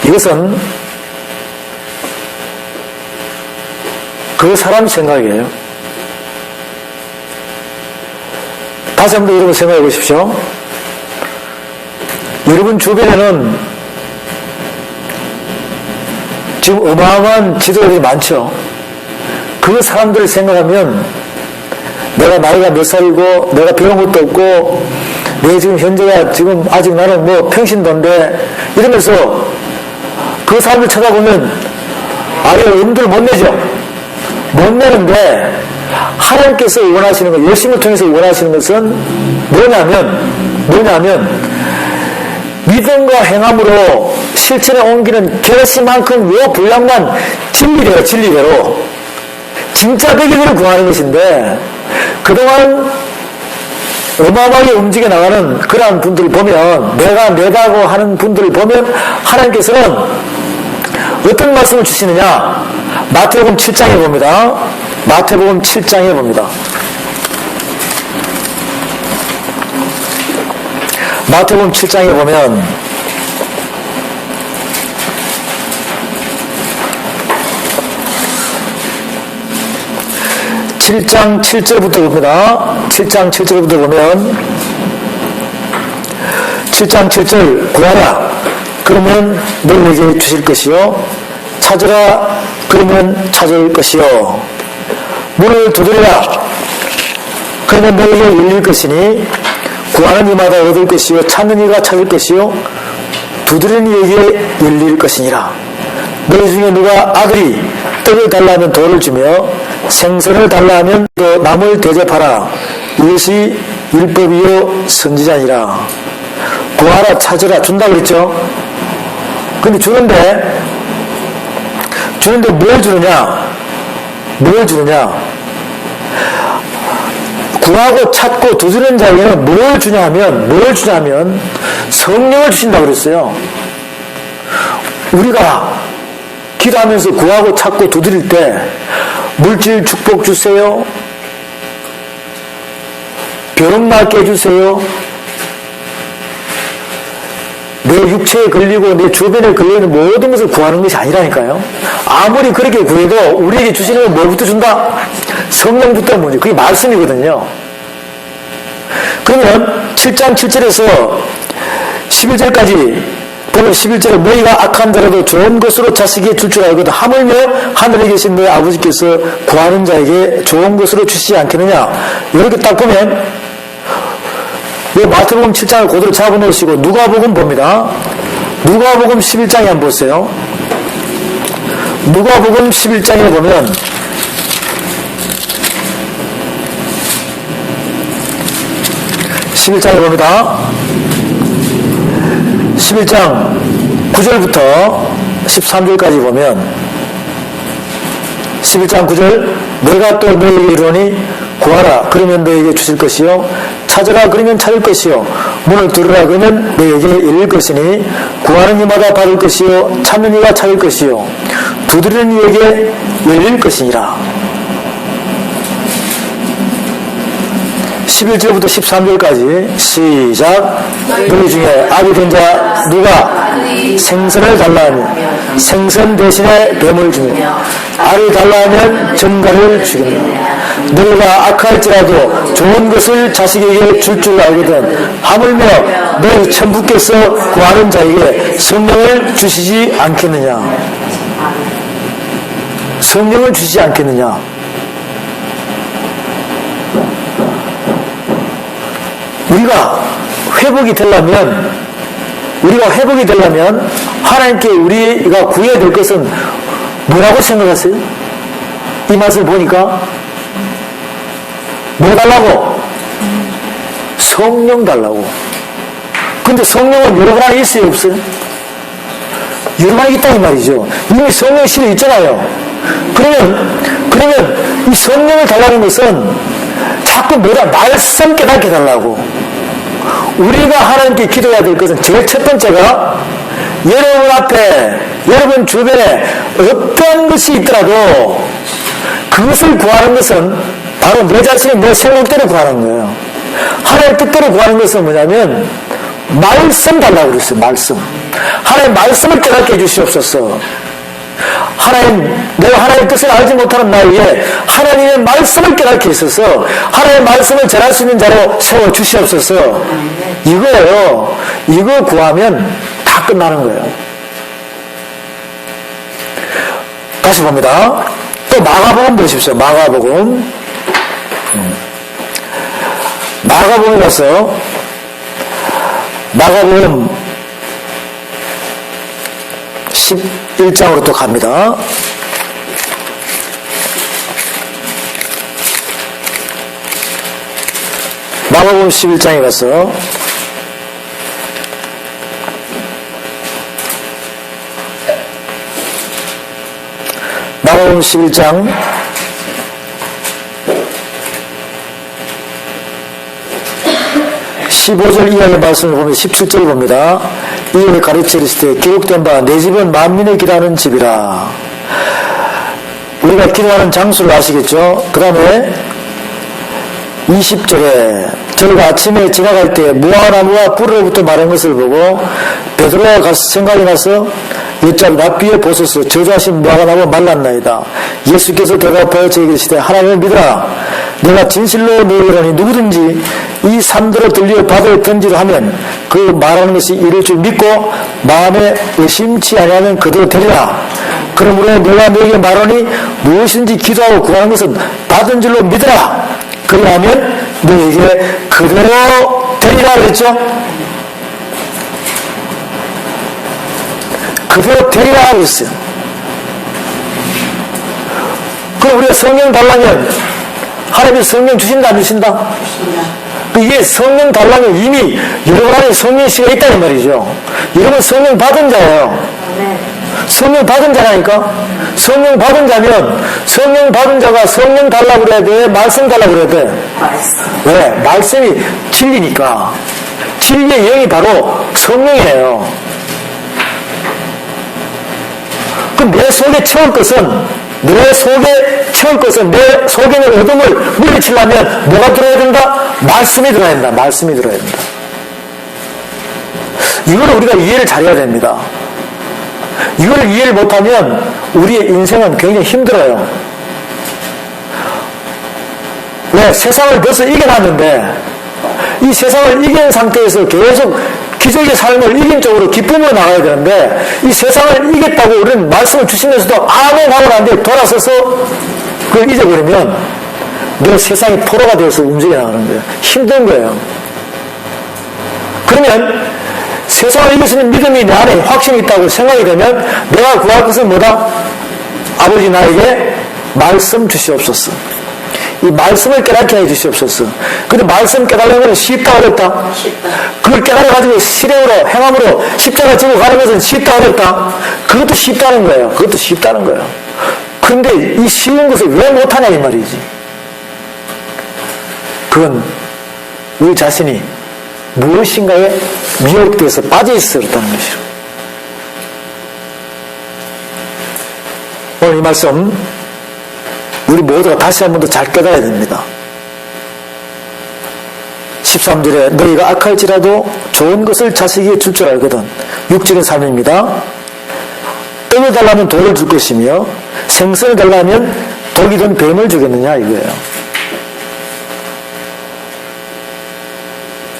이것은 그 사람 생각이에요. 다시 한번 여러분 생각해 보십시오. 여러분 주변에는 지금 어마어마한 지도자들이 많죠. 그 사람들을 생각하면 내가 나이가 몇 살이고 내가 배운 것도 없고 내 지금 현재가 지금 아직 나는 뭐 평신도인데 이러면서 그 사람들 쳐다보면 아예 엄두를 못 내죠. 못 내는데 하나님께서 원하시는 것, 열심을 통해서 원하시는 것은 뭐냐면 믿음과 행함으로 실천에 옮기는 결심만큼 요 분량만 진리대로 진짜 되기를 구하는 것인데 그동안 어마어마하게 움직여 나가는 그러한 분들을 보면 내가 내다고 하는 분들을 보면 하나님께서는 어떤 말씀을 주시느냐 마태복음 7장에 봅니다. 마태복음 7장에 봅니다. 마태복음 7장에 보면 7장 7절부터 봅니다. 7장 7절부터 보면 7장 7절 구하라 그러면 너희에게 주실 것이요 찾으라 그러면 찾을 것이요 문을 두드리라 그러면 너희에게 열릴 것이니 구하는 이마다 얻을 것이요 찾는 이가 찾을 것이요 두드리는 이에게 열릴 것이니라. 너희 중에 누가 아들이 떡을 달라면 돌을 주며 생선을 달라면 또 남을 대접하라. 이것이 율법이요 선지자니라. 구하라 찾으라 준다 그랬죠. 근데 주는데 뭘 주느냐 구하고 찾고 두드리는 자에게는 뭘 주냐면 성령을 주신다고 그랬어요. 우리가 기도하면서 구하고 찾고 두드릴 때 물질 축복 주세요. 병 낫게 해주세요. 내 육체에 걸리고 내 주변에 걸리는 모든 것을 구하는 것이 아니라니까요. 아무리 그렇게 구해도 우리에게 주시는 건 뭐부터 준다? 성령부터 먼저. 그게 말씀이거든요. 그러면 7장 7절에서 11절까지 보면 11절에 너희가 악한 자라도 좋은 것으로 자식에게 줄 줄 알거든 하물며 하늘에 계신 너희 아버지께서 구하는 자에게 좋은 것으로 주시지 않겠느냐. 이렇게 딱 보면 마태복음 7장을 그대로 잡아놓으시고 누가복음 봅니다. 누가복음 11장에 한번 보세요. 누가복음 11장에 보면 11장에 봅니다. 11장 9절부터 13절까지 보면 11장 9절 내가 또 너희에게 이르노니 구하라 그러면 너희에게 주실 것이요 찾으라 그러면 찾을 것이요 문을 두드리라 그러면 너희에게 열릴 것이니 구하는 이마다 받을 것이요 찾는 이가 찾을 것이요 두드리는 이에게 열릴 것이니라. 11절부터 13절까지 시작. 너희 중에 아비 된 자 누가 생선을 달라하면 생선 대신에 뱀을 주며 알을 달라하면 전갈을 주겠느냐. 너희가 악할지라도 좋은 것을 자식에게 줄 줄 알거든 하물며 너희 천부께서 구하는 자에게 성령을 주시지 않겠느냐. 성령을 주시지 않겠느냐. 우리가 회복이 되려면 하나님께 우리가 구해야 될 것은 뭐라고 생각하세요? 이 맛을 보니까 뭐 달라고? 성령 달라고. 근데 성령은 여러분 안에 있어요 없어요? 여러분 안에 있다 이 말이죠. 이미 성령 실에 있잖아요. 그러면 이 성령을 달라는 것은 자꾸 말씀 깨닫게 달라고. 우리가 하나님께 기도해야 될 것은 제일 첫 번째가 여러분 앞에 여러분 주변에 어떤 것이 있더라도 그것을 구하는 것은 바로 내 자신이 내 생각대로 구하는 거예요. 하나님의 뜻대로 구하는 것은 뭐냐면 말씀 달라고 그랬어요. 말씀. 하나님 말씀을 깨닫게 해주시옵소서. 내가 하나님의 뜻을 알지 못하는 나에게 하나님의 말씀을 깨닫게 있어서 하나님의 말씀을 전할 수 있는 자로 세워주시옵소서. 이거예요. 이거 구하면 다 끝나는 거예요. 다시 봅니다. 또 마가복음 보십시오. 마가복음. 마가복음 가서 마가복음 11장으로 또 갑니다. 마가복음 11장에 가서 마가복음 11장 15절 이하의 말씀을 보면 17절 봅니다. 이에 가르쳐 이르시되 기록된 바 내 집은 만민의 기도하는 집이라. 우리가 기도하는 장소를 아시겠죠? 그 다음에 20절에 저희가 아침에 지나갈 때 무화나무와 뿔으로부터 마른 것을 보고 베드로가 가서 생각이 나서 여짤 납비에 보소서 저주하신 무화과나무 말랐나이다. 예수께서 대답하여 저에게 이르시되 하나님을 믿으라. 내가 진실로 너희에게 이르노니 누구든지 이 산들을 들려 바다에 던지려 하면 그 말하는 것이 이룰 줄 믿고 마음에 의심치 아니하면 그대로 되리라. 그러므로 내가 너에게 말하니 무엇인지 기도하고 구하는 것은 받은 줄로 믿으라. 그리하면 너에게 그대로 되리라 그랬죠? 그대로 되리라 그랬어요. 그럼 우리가 성령 달라면 하나님이 성령 주신다 안 주신다? 이게 성령 달라면 이미 여러분 안에 성령 씨가 있다는 말이죠. 여러분 성령 받은 자예요. 성령 받은 자라니까. 성령 받은 자면 성령 받은 자가 성령 달라고 그래야 돼? 말씀 달라고 그래야 돼? 왜? 말씀이 진리니까. 진리의 영이 바로 성령이에요. 그럼 내 속에 채울 것은 내 속에 있는 어둠을 물리치려면 뭐가 들어야 된다? 말씀이 들어야 된다. 말씀이 들어야 된다. 이걸 우리가 이해를 잘해야 됩니다. 이걸 이해를 못하면 우리의 인생은 굉장히 힘들어요. 왜? 세상을 벌써 이겨놨는데 이 세상을 이긴 상태에서 계속 기적의 삶을 이긴 쪽으로 기쁨으로 나가야 되는데 이 세상을 이겼다고 우리는 말씀을 주시면서도 아무 말을 안 돼 돌아서서 그걸 잊어버리면 내 세상이 포로가 되어서 움직여 나가는 거예요. 힘든 거예요. 그러면 세상을 이길 수 있는 믿음이 내 안에 확신이 있다고 생각이 되면 내가 구할 것은 뭐다? 아버지 나에게 말씀 주시옵소서. 이 말씀을 깨닫게 해 주시옵소서. 근데 말씀 깨달는 것은 쉽다 어렵다? 그걸 깨달아가지고 실행으로 행함으로 십자가 지고 가는 것은 쉽다 어렵다? 그것도 쉽다는 거예요. 그것도 쉽다는 거예요. 그런데 이 쉬운 것을 왜 못하냐 이 말이지. 그건 우리 자신이 무엇인가에 미혹돼서 빠져있어 그렇다는 것이죠. 오늘 이 말씀 우리 모두가 다시 한 번 더 잘 깨달아야 됩니다. 13절에 너희가 악할지라도 좋은 것을 자식에게 줄 줄 알거든. 6절의 삶입니다. 떡을 달라면 돌을 줄 것이며 생선을 달라면 독이든 뱀을 주겠느냐 이거예요.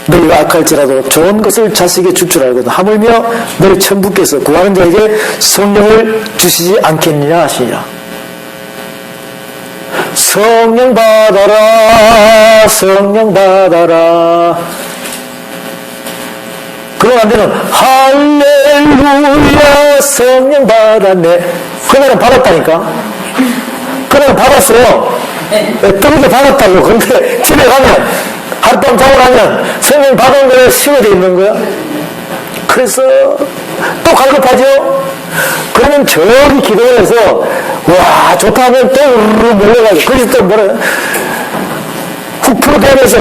너희가 악할지라도 좋은 것을 자식에게 줄 줄 알거든. 하물며 너희 천부께서 구하는 자에게 성령을 주시지 않겠느냐 하시니라. 성령 받아라 성령 받아라. 그럼 안 되는 할렐루야 성령 받았네. 그날은 받았다니까. 그날은 받았어요. 뜨겁게 받았다고. 그런데 집에 가면 하룻밤 자고 나면 성령 받은 거에 심어져 있는 거야. 그래서 또 갈급하죠. 그러면 저기 기도를 해서 와 좋다 하면 또 우르르 몰려가지고 그래서 또 뭐라 훅 풀어대면서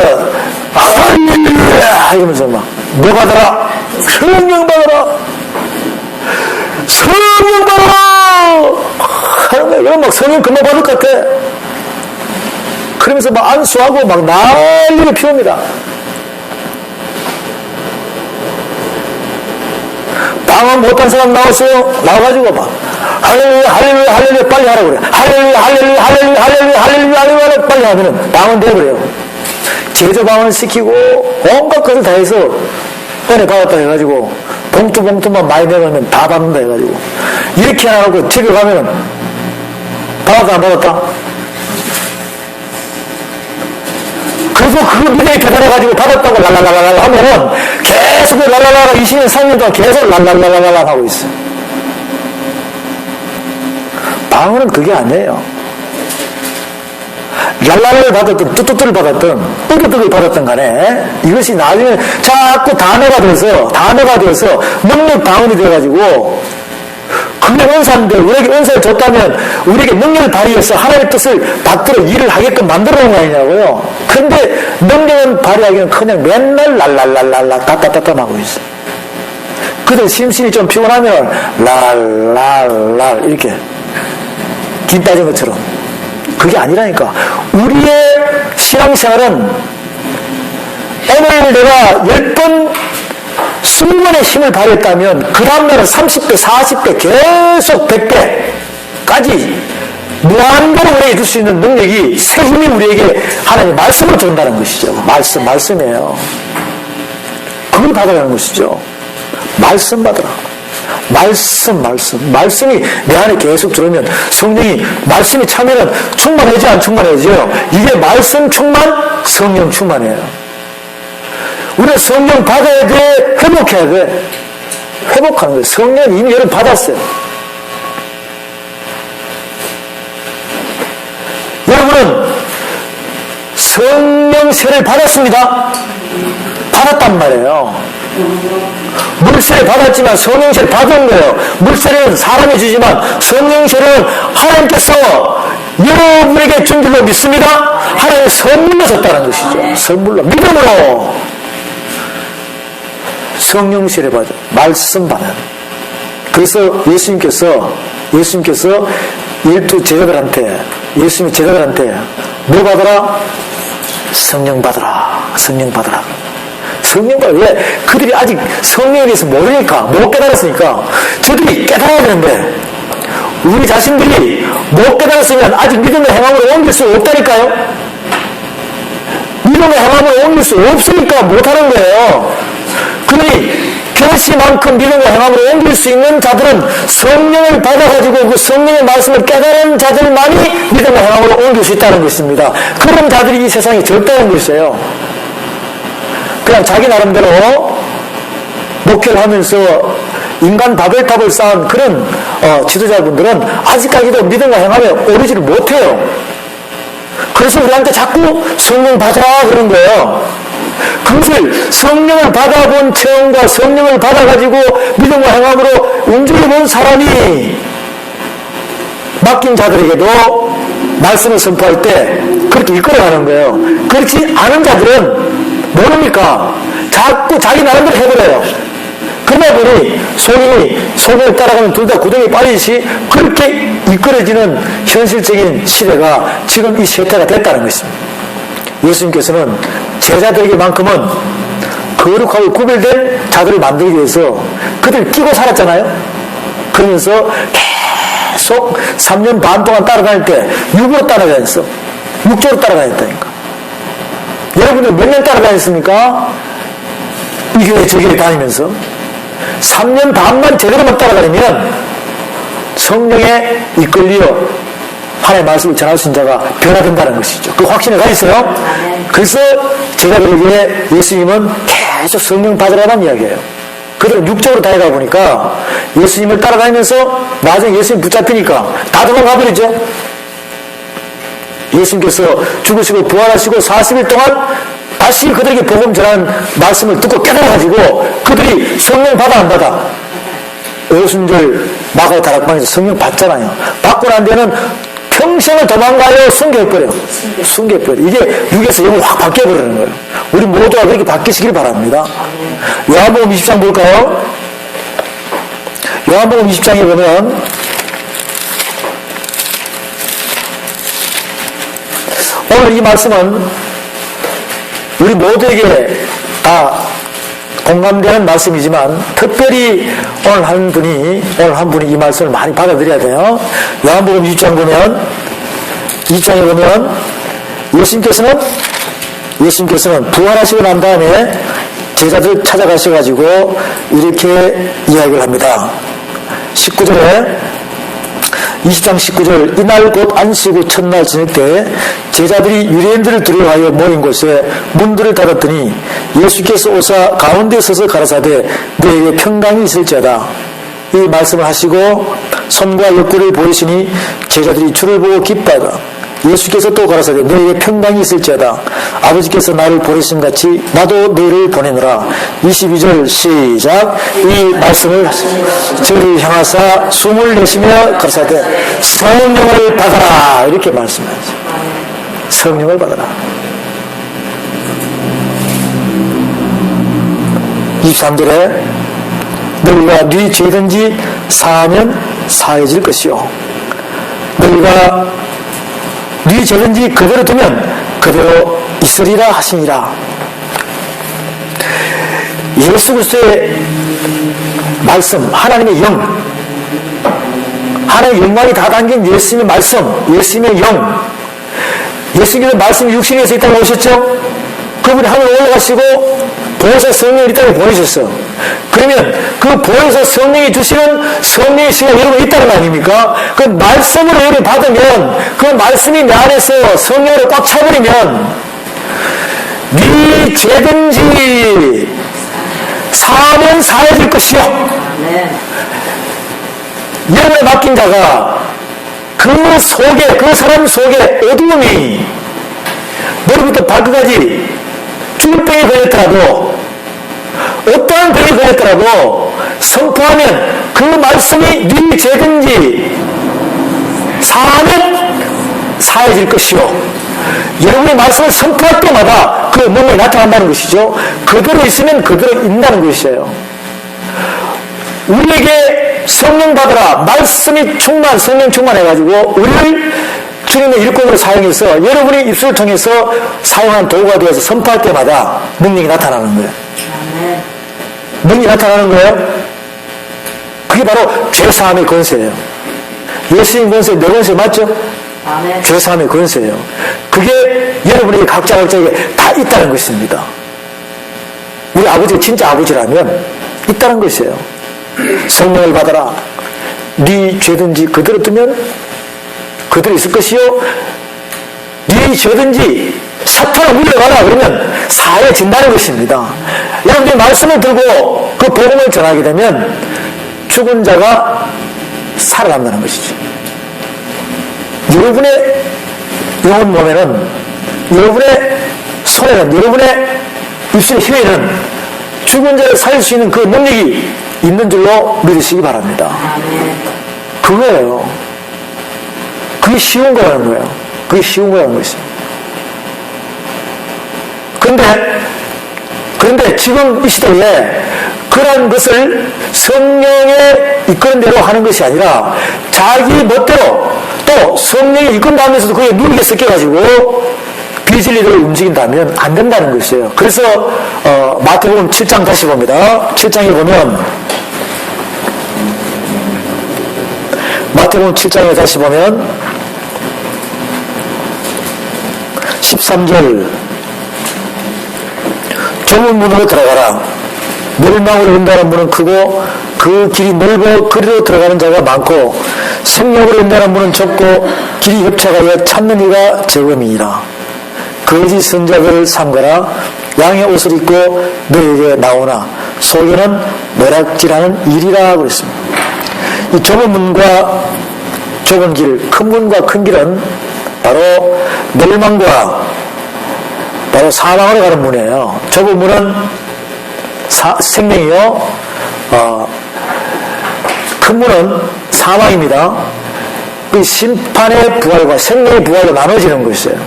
할렐루야 이러면서 막 뭐 받아라 성령 받아라 성령 받아라 하는 거야. 그럼 막 성령 금방 받을 것 같아. 그러면서 막 안수하고 막 난리를 피웁니다. 기도만 못한 사람 나왔어요? 나와가지고 막 할렐루야 할렐루야 할렐루야 빨리 하라고 그래. 할렐루야 할렐루야 할렐루야 할렐루야 할렐루야 할렐루야 빨리 하면은 방언 되어버려요. 제조 방언을 시키고 온갖 것을 다 해서 은혜 받았다 해가지고 봉투만 많이 내가면 다 받는다 해가지고 이렇게 하고 집에 가면은 받았다 안 받았다? 그래서 그거 믿음이 대단해가지고 받았다고 랄랄랄랄 하면은 계속 랄랄랄라 20년 3년 동안 계속 랄랄랄랄 하고 있어. 방언은 그게 아니에요. 랄랄을 받았든 뚜뚜뚜를 받았든 뚜뚜뚜를 받았든 간에 이것이 나중에 자꾸 단어가 돼서 능력 방언이 돼가지고 그게 은사인데 우리에게 은사를 줬다면 우리에게 능력을 발휘해서 하나님의 뜻을 받들어 일을 하게끔 만들어 놓은 거 아니냐고요. 근데 능력은 발휘하기는 그냥 맨날 랄랄랄랄라 따따따따 하고 있어. 그래서 심신이 좀 피곤하면 랄랄랄 이렇게 김 빠진 것처럼. 그게 아니라니까. 우리의 신앙생활은 오늘 내가 10번 20번의 힘을 발휘했다면 그 다음날은 30배 40배 계속 100배까지 무한대로 우리에게 줄 수 있는 능력이 새 힘이 우리에게 하나님의 말씀을 준다는 것이죠. 말씀이에요. 그걸 받아가는 것이죠. 말씀 받으라. 말씀이 내 안에 계속 들어오면 성령이 말씀이 차면은 충만하지 안 충만해져요. 이게 말씀 충만, 성령 충만이에요. 우리가 성령 받아야 돼, 회복해야 돼. 회복하는 거예요. 성령은 이미 여러분 받았어요. 여러분은 성령세를 받았습니다. 받았단 말이에요. 물세를 받았지만 성령세를 받은 거예요. 물세는 사람이 주지만 성령세는 하나님께서 여러분에게 준 줄로 믿습니다. 하나님의 선물로 줬다는 것이죠. 선물로, 믿음으로 성령세를 받아, 말씀 받아. 그래서 예수님께서 12 제자들한테, 예수님이 제자들한테 뭐 받으라? 성령 받으라. 성령 받으라. 성령 받으라. 왜? 그들이 아직 성령에 대해서 모르니까, 못 깨달았으니까 저들이 깨달아야 되는데 우리 자신들이 못 깨달았으면 아직 믿음의 행함으로 옮길 수 없다니까요. 믿음의 행함으로 옮길 수 없으니까 못하는 거예요. 그러니 결시만큼 믿음과 행함으로 옮길 수 있는 자들은 성령을 받아가지고 그 성령의 말씀을 깨달은 자들만이 믿음과 행함으로 옮길 수 있다는 것입니다. 그런 자들이 이 세상에 적다는 것이에요. 그냥 자기 나름대로 목회를 하면서 인간 바벨탑을 쌓은 그런 지도자분들은 아직까지도 믿음과 행함에 오르지를 못해요. 그래서 우리한테 자꾸 성령 받아라 그런 거예요. 그것을 성령을 받아본 체험과 성령을 받아가지고 믿음과 행함으로 움직여본 사람이 맡긴 자들에게도 말씀을 선포할 때 그렇게 이끌어가는 거예요. 그렇지 않은 자들은 모르니까 자꾸 자기 나름대로 해버려요. 그러다 보니 소금을 따라가면 둘 다 구덩이에 빠지듯이 그렇게 이끌어지는 현실적인 시대가 지금 이 세태가 됐다는 것입니다. 예수님께서는 제자들에게만큼은 거룩하고 구별된 자들을 만들기 위해서 그들 끼고 살았잖아요. 그러면서 계속 3년 반 동안 따라다닐 때 육으로 따라다녔어. 육적으로 따라다녔다니까. 여러분들 몇 년 따라다녔습니까? 이 교회 저 교회 다니면서 3년 반만 제대로만 따라다니면 성령에 이끌려 하나님의 말씀을 전할 수 있는 자가 변화된다는 것이죠. 그 확신을 가지세요. 그래서 제자들에게 예수님은 계속 성령 받으라는 이야기예요. 그들은 육적으로 다니다 보니까 예수님을 따라다니면서 나중에 예수님 붙잡히니까 다 도망가버리죠. 예수님께서 죽으시고 부활하시고 40일 동안 다시 그들에게 복음 전하는 말씀을 듣고 깨달아가지고 그들이 성령 받아 안 받아? 오순절 마가의 다락방에서 성령 받잖아요. 받고 난 데는 평생을 도망가요? 숨겨버려. 이게 육에서 영을 확 바뀌어버리는 거예요. 우리 모두가 그렇게 바뀌시길 바랍니다. 요한복음 20장 볼까요? 요한복음 20장에 보면 오늘 이 말씀은 우리 모두에게 다 공감되는 말씀이지만 특별히 오늘 한 분이 이 말씀을 많이 받아들여야 돼요. 요한복음 6장 보면 2장에 보면 예수님께서는 부활하시고 난 다음에 제자들 찾아가셔가지고 이렇게 이야기를 합니다. 20장 19절 이날 곧 안식 후 첫날 저녁 때 제자들이 유대인들을 두려워하여 모인 곳에 문들을 닫았더니 예수께서 오사 가운데 서서 가라사대 너에게 평강이 있을지어다. 이 말씀을 하시고 손과 옆구리를 보이시니 제자들이 주를 보고 기뻐하다. 예수께서 또 가라사대 너에게 평강이 있을지어다. 아버지께서 나를 보내신 같이 나도 너를 보내노라. 22절 시작. 이 말씀을 저를 향하사 숨을 내쉬며 가라사대 성령을 받아라. 이렇게 말씀하죠. 성령을 받아라. 23절에 너희가 네 죄든지 사하면 사해질 것이요 너희가 네 죄든지 그대로 두면 그대로 있으리라 하시니라. 예수 그리스도의 말씀, 하나님의 영, 하나님의 영광이 다 담긴 예수님의 말씀, 예수님의 영, 예수님의 말씀이 육신에서 이 땅에 오셨죠? 그분이 하늘 올라가시고 보혜사 성령을 이 땅에 보내셨어. 그러면 그 보혜사 성령이 주시는 성령의 시간 여러분 있다는 거 아닙니까? 그 말씀을 여러분 받으면 그 말씀이 내 안에서 성령으로 꽉 차버리면 네 죄든지 사하면 사해질 것이요. 네. 여러분의 맡긴 자가 그 속에 그 사람 속에 어두움이 머리부터 발끝까지 죽을 병에 걸렸더라도 어떠한 병에 걸렸더라도 선포하면 그 말씀이 네 죄든지 사하면 사해질 것이요. 여러분의 말씀을 선포할 때마다 그 몸에 나타난다는 것이죠. 그대로 있으면 그대로 있다는 것이에요. 우리에게 성령 받으라 말씀이 성령 충만해가지고 우리를 주님의 일꾼으로 사용해서 여러분의 입술을 통해서 사용한 도구가 되어서 선포할 때마다 능력이 나타나는 거예요. 능력이 나타나는 거예요. 그게 바로 죄사함의 권세예요. 예수님 권세, 내 권세 맞죠? 죄사함의 권세예요. 그게 여러분에게 각자에게 다 있다는 것입니다. 우리 아버지가 진짜 아버지라면 있다는 것이에요. 성령을 받아라. 네 죄든지 그대로 두면 그대로 있을 것이요. 네 죄든지 사탄을 물려가라 그러면 사해진다는 것입니다. 여러분들이 말씀을 들고 그 복음을 전하게 되면 죽은 자가 살아난다는 것이죠. 여러분의 영혼 몸에는 여러분의 손에는 여러분의 입술의 혀에는 죽은 자를 살릴 수 있는 그 능력이 있는 줄로 믿으시기 바랍니다. 그거예요. 그게 쉬운 거라는 거예요. 그게 쉬운 거라는 것이에요. 그런데 지금 이 시대에 그런 것을 성령의 이끄는 대로 하는 것이 아니라 자기 멋대로 또 성령이 이끈다면서도 그게 누리게 섞여가지고 비진리를 움직인다면 안 된다는 것이에요. 그래서 마태복음 7장 다시 봅니다. 7장에 보면 마태복음 7장에 다시 보면 13절 좁은 문으로 들어가라. 멸망으로 온다는 문은 크고 그 길이 넓어 그리로 들어가는 자가 많고 생명으로 온다는 문은 좁고 길이 협착하여 찾는 이가 적음이니라. 거짓 선자들을 삼가라. 양의 옷을 입고 너에게 나오나 속에는 노략질하는 일이라 그랬습니다. 이 좁은 문과 좁은 길, 큰 문과 큰 길은 바로 멸망과 바로 사망으로 가는 문이에요. 좁은 문은 생명이요. 큰 문은 사망입니다. 그 심판의 부활과 생명의 부활로 나눠지는 것이에요.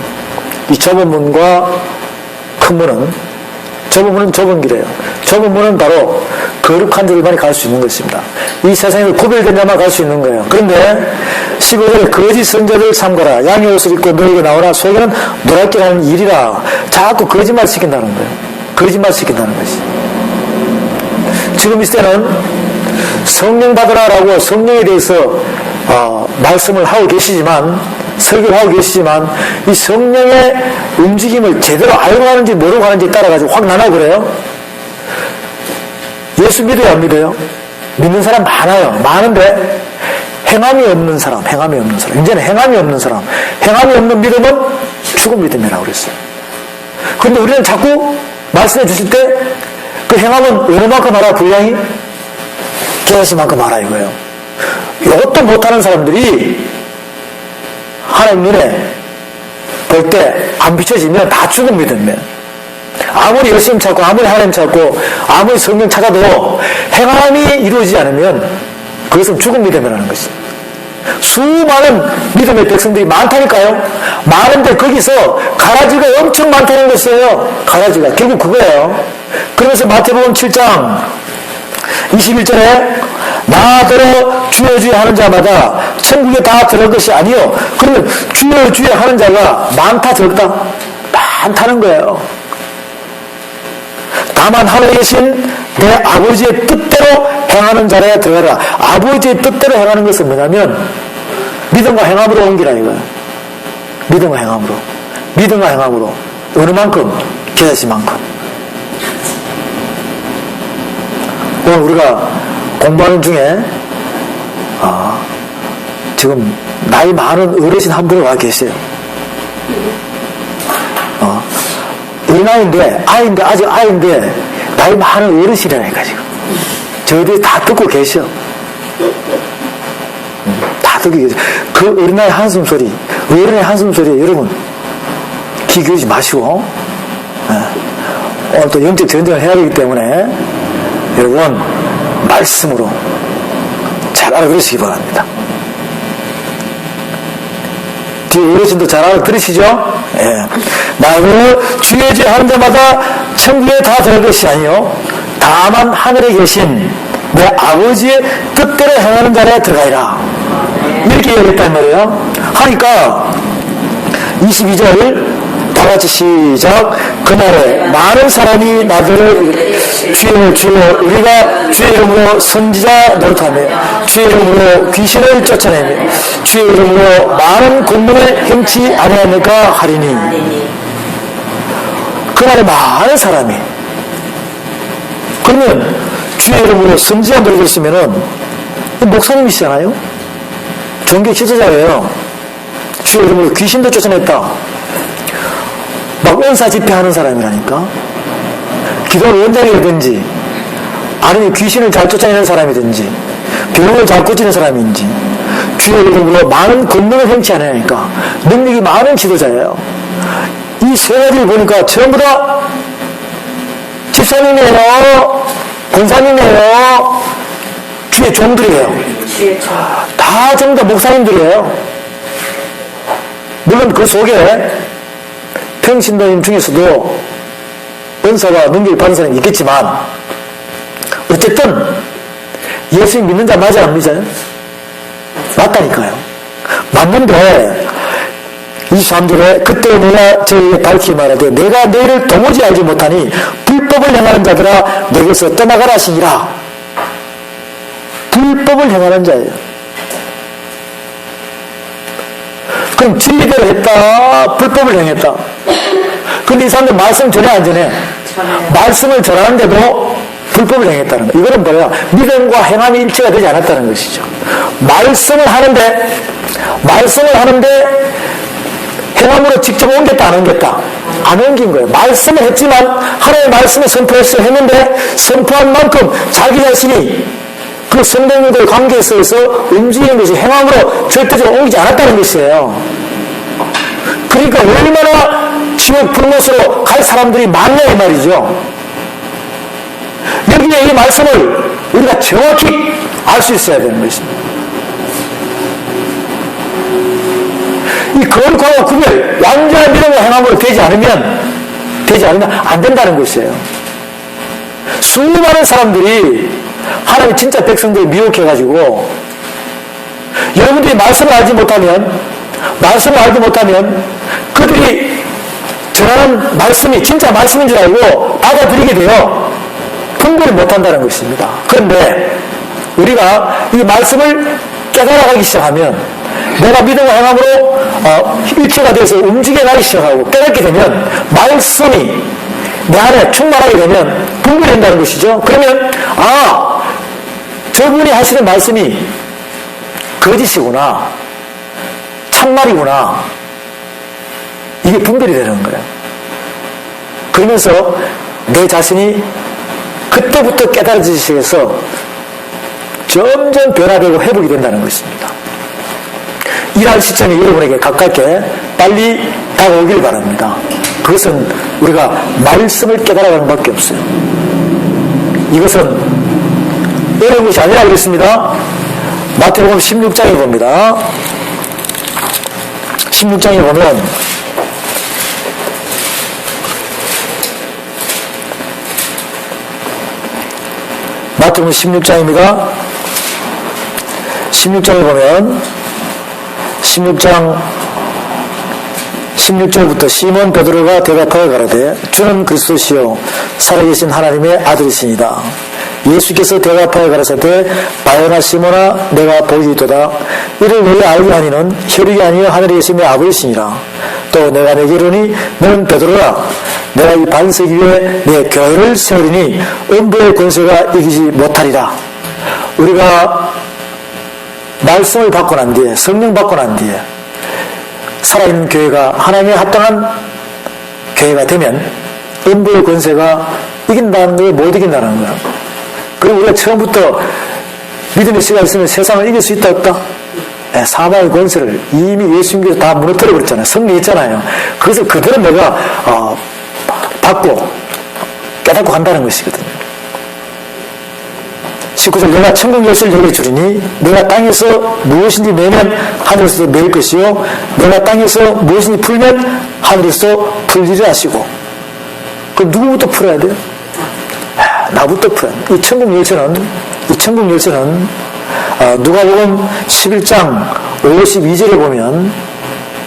이 좁은 문과 큰 문은 좁은 길이에요. 좁은 문은 바로 거룩한 자들만이 갈 수 있는 것입니다. 이 세상에 구별된 자만 갈 수 있는 거예요. 그런데 15절에 거짓 선자를 삼가라. 양의 옷을 입고 너에게 나오라. 속에는 노랗게 하는 일이라. 자꾸 거짓말 시킨다는 거예요. 거짓말 시킨다는 것이. 지금 이 시대는 성령 받으라라고 성령에 대해서 말씀을 하고 계시지만, 설교를 하고 계시지만, 이 성령의 움직임을 제대로 알고 가는지 모르고 가는지 따라가지고 확 나눠 그래요. 예수 믿어요, 안 믿어요? 믿는 사람 많아요. 많은데 행함이 없는 사람. 이제는 행함이 없는 사람. 행함이 없는 믿음은 죽은 믿음이라고 그랬어요. 그런데 우리는 자꾸 말씀해 주실 때 그 행함은 어느 만큼 알아? 분량이? 깨어시만큼 알아 이거예요. 이것도 못하는 사람들이 하나님 눈에 볼 때 안 비춰지면 다 죽은 믿음이에요. 아무리 열심히 찾고 아무리 하나님 찾고 아무리 성경 찾아도 행함이 이루어지지 않으면 그것은 죽은 믿음이라는 것이죠. 수많은 믿음의 백성들이 많다니까요. 많은데 거기서 가라지가 엄청 많다는 것이에요. 가라지가 결국 그거예요. 그러면서 마태복음 7장 21절에 나더러 주여 주여 하는 자마다 천국에 다 들어갈 것이 아니요. 그러면 주여 주여 하는 자가 많다 적다? 많다는 거예요. 다만 하늘에 계신 내 아버지의 뜻대로 행하는 자라야 들어가라. 아버지의 뜻대로 행하는 것은 뭐냐면 믿음과 행함으로 옮기라 이거예요. 믿음과 행함으로 어느 만큼? 계시만큼. 오늘 우리가 공부하는 중에 지금 나이 많은 어르신 한 분이 와 계세요. 어린아이인데 아직 아이인데 나이 많은 어르신이라니까 지금. 저희들이 다 듣고 계셔. 다 듣고 계셔. 그 어린아이 한숨소리, 어른의 한숨소리에 여러분 귀 기울이지 마시고 오늘 또 영적 전쟁을 해야 되기 때문에 여러분 말씀으로 잘 알아들으시기 바랍니다. 뒤에 어르신도 잘 알아들으시죠? 예. 나로 주의 죄 하는 자마다 천국에 다 들어갈 것이 아니요 다만 하늘에 계신 내 아버지의 뜻대로 행하는 자리에 들어가리라. 이렇게 얘기했단 말이에요. 하니까 22절 다 같이 시작. 그날에 많은 사람이 나더러 주여 주여 우리가 주의 이름으로 선지자 노릇하며 주의 이름으로 귀신을 쫓아내며 주의 이름으로 많은 권능을 행치 아니하니까 하리니. 그날에 많은 사람이. 그러면 주의 이름으로 선지자 노릇했으면은 목사님이시잖아요. 종교 지도자예요. 주의 이름으로 귀신도 쫓아냈다. 막 은사 집회하는 사람이라니까. 기도 원장이라든지 아니면 귀신을 잘 쫓아내는 사람이든지 병을 잘 고치는 사람인지 주의 이름으로 많은 권능을 행치 않으니까 능력이 많은 지도자예요. 이 세 가지를 보니까 전부 다 집사님이에요, 권사님이에요, 주의 종들이에요. 다 전부 다 목사님들이에요. 물론 그 속에 평신도님 중에서도 은사와 능력을 받은 사람이 있겠지만 어쨌든 예수님 믿는 자 맞아 안 믿어요? 맞다니까요. 맞는데 23절에 그때 내가 저에게 밝히 말하되 내가 너희를 도무지 알지 못하니 불법을 행하는 자들아 내게서 떠나가라 하시니라. 불법을 행하는 자예요. 그럼 진리대로 했다, 불법을 행했다. 근데 이 사람들 말씀 전해 안 전해? 말씀을 전하는데도 불법을 행했다는 거. 이거는 뭐야? 믿음과 행함이 일치가 되지 않았다는 것이죠. 말씀을 하는데 행함으로 직접 옮겼다, 안 옮겼다? 안 옮긴 거예요. 말씀을 했지만 하나님의 말씀을 선포했어 했는데 선포한 만큼 자기 자신이 그 성도님들 관계에 있어서 움직이는 것이 행함으로 절대적으로 옮기지 않았다는 것이에요. 그러니까 얼마나 지옥 불못으로 갈 사람들이 많냐 이 말이죠. 여기에 이 말씀을 우리가 정확히 알 수 있어야 되는 것입니다. 이 거룩하고 구별, 완전한 믿음과 행함으로 되지 않으면 안 된다는 것이에요. 수많은 사람들이 하나님의 진짜 백성들을 미혹해가지고 여러분들이 말씀을 알지 못하면 그들이 전하는 말씀이 진짜 말씀인 줄 알고 받아들이게 돼요. 분별을 못한다는 것입니다. 그런데 우리가 이 말씀을 깨달아가기 시작하면 내가 믿음과 행함으로 일체가 돼서 움직여가기 시작하고 깨닫게 되면 말씀이 내 안에 충만하게 되면 분별이 된다는 것이죠. 그러면 저분이 하시는 말씀이 거짓이구나, 참말이구나, 이게 분별이 되는 거예요. 그러면서 내 자신이 그때부터 깨달아지기 시작해서 점점 변화되고 회복이 된다는 것입니다. 이러한 시점이 여러분에게 가깝게 빨리 다가오길 바랍니다. 그것은 우리가 말씀을 깨달아가는 밖에 없어요. 이것은 어려운 것이 아니라 그랬습니다. 마태복음 16장에 봅니다. 16장에 보면 마태복음 16장입니다. 16장에 보면 16장 16절부터 시몬 베드로가 대답하여 가라되 주는 그리스도시요 살아계신 하나님의 아들이시니이다. 예수께서 대답하여 가라사대 바요나 시몬아 내가 보이리도다. 이를 너희 알게 하니는 혈육이 아니여 하늘에 계신 내 아버지시니라. 또 내가 내게 이르니 너는 베드로라. 내가 이 반석 위에 내 교회를 세우리니 음부의 권세가 이기지 못하리라. 우리가 말씀을 받고 난 뒤에, 성령 받고 난 뒤에 살아있는 교회가 하나님의 합당한 교회가 되면 음부의 권세가 이긴다는 거예요, 못 이긴다는 거예요. 그럼 우리가 처음부터 믿음의 씨가 있으면 세상을 이길 수 있다 없다? 네, 사망의 권세를 이미 예수님께서 다 무너뜨려 버렸잖아요. 승리했잖아요. 그것을 그대로 내가 받고 깨닫고 간다는 것이거든요. 19절 내가 천국 열쇠를 너희에게 주리니 내가 땅에서 무엇인지 매면 하늘에서 매일 것이요 내가 땅에서 무엇인지 풀면 하늘에서 풀리라 하시고. 그럼 누구부터 풀어야 돼요? 나부터 풀어야 돼요. 이 천국 열쇠는 누가복음 11장 52절에 보면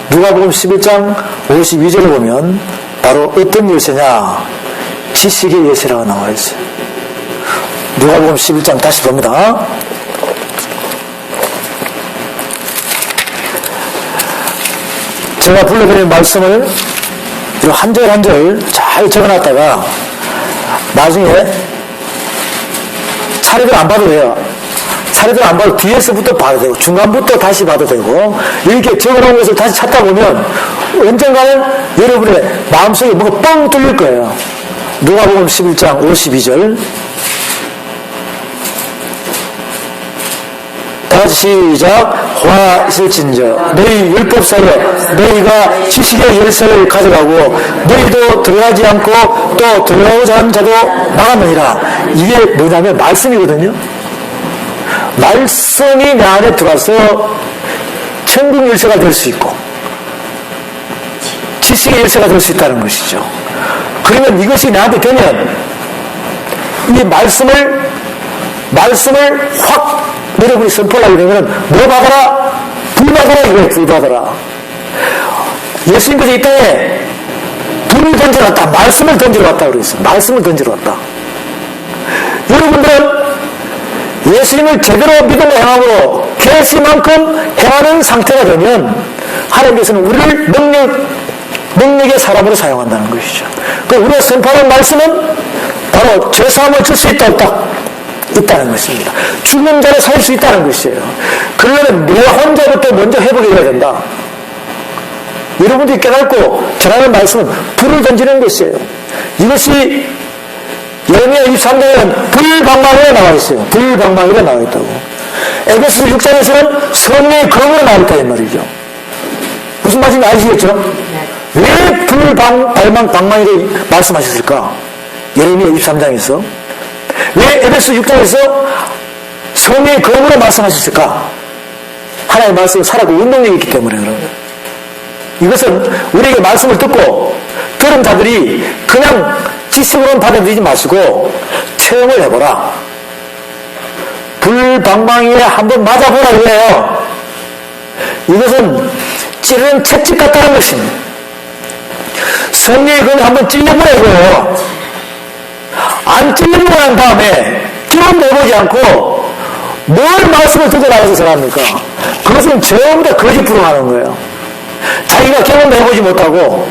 누가복음 11장 52절에 보면 바로 어떤 열쇠냐? 지식의 열쇠라고 나와 있어요. 누가복음 11장 다시 봅니다. 제가 불러드린 말씀을 한 절 한 절 잘 적어놨다가 나중에 차례대로 안 봐도 돼요. 차례대로 안 봐도 뒤에서부터 봐도 되고 중간부터 다시 봐도 되고 이렇게 적어놓은 것을 다시 찾다 보면 언젠가는 여러분의 마음속에 뭐가 뻥 뚫릴 거예요. 누가복음 11장 52절 다시 시작. 화실진저 너희 율법사여 너희가 지식의 열쇠를 가져가고 너희도 들어가지 않고 또 들어오자 하는 자도 나가느니라. 이게 뭐냐면 말씀이거든요. 말씀이 내 안에 들어와서 천국 열쇠가 될 수 있고 지식의 열쇠가 될 수 있다는 것이죠. 그러면 이것이 나한테 되면 이 말씀을 확 여러분이 선포를 하게 되면 뭐 받아라? 불 받아라 이거예요. 불 받아라. 예수님께서 이 땅에 불을 던지러 왔다. 말씀을 던지러 왔다 그랬어요. 말씀을 던지러 왔다. 여러분들은 예수님을 제대로 믿음의 행함으로 계시만큼 행하는 상태가 되면 하나님께서는 우리를 능력의 사람으로 사용한다는 것이죠. 그 우리가 선포하는 말씀은 바로 죄사함을 줄 수 있다 없다? 있다는 것입니다. 죽은 자를 살 수 있다는 것이에요. 그러려면 내 혼자부터 먼저 회복이 돼야 된다. 여러분들이 깨닫고 전하는 말씀은 불을 던지는 것이에요. 이것이 예레미야 23장에는 불방망이가 나와 있어요. 불방망이가 나와 있다고. 에베소 6장에서는 성령의 검으로 나와 있다 이 말이죠. 무슨 말인지 아시겠죠? 왜 불방망이를 말씀하셨을까? 예레미야 23장에서 왜 에베소 6장에서 성령의 검으로 말씀하셨을까? 하나님의 말씀은 살아있고 운동력이 있기 때문에 그런 거예요. 이것은 우리에게 말씀을 듣고 들은 자들이 그냥 지식으로는 받아들이지 마시고 체험을 해보라. 불방망이에 한번 맞아보라 그래요. 이것은 찌르는 채찍 같다는 것입니다. 성령의 검을 한번 찔려보라 이거예요. 안 찔리고 난 다음에 경험도 해보지 않고 뭘 말씀을 듣고 나가서 전합니까? 그것은 전부 다 거짓 부정하는 거예요. 자기가 경험도 해보지 못하고